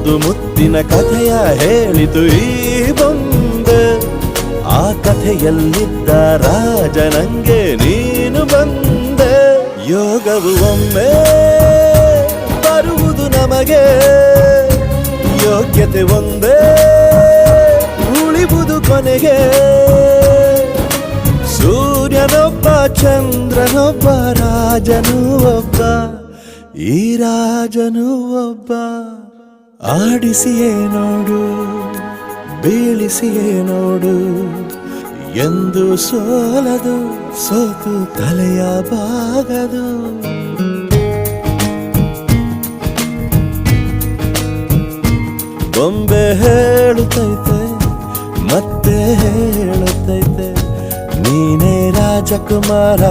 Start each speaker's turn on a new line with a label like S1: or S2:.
S1: ಒಂದು ಮುತ್ತಿನ ಕಥೆಯ ಹೇಳಿತು ಈ ಬೊಂಬೆ. ಆ ಕಥೆಯಲ್ಲಿದ್ದ ರಾಜ ನಂಗೆ ನೀನು ಬಂದೆ. ಯೋಗವು ಒಮ್ಮೆ ಬರುವುದು ನಮಗೆ, ಯೋಗ್ಯತೆ ಒಂದೇ ಉಳಿವುದು ಕೊನೆಗೆ. ಸೂರ್ಯನೊಬ್ಬ ಚಂದ್ರನೊಬ್ಬ ರಾಜನು ಒಬ್ಬ, ಈ ರಾಜನು ಒಬ್ಬ. ಆಡಿಸಿಯೇ ನೋಡು ಬೀಳಿಸಿಯೇ ನೋಡು, ಎಂದು ಸೋಲದು ಸೋತು ತಲೆಯ ಬಾಗದು. ಬೊಂಬೆ ಹೇಳುತ್ತೈತೆ ಮತ್ತೆ ಹೇಳುತ್ತೈತೆ, ನೀನೇ ರಾಜಕುಮಾರ.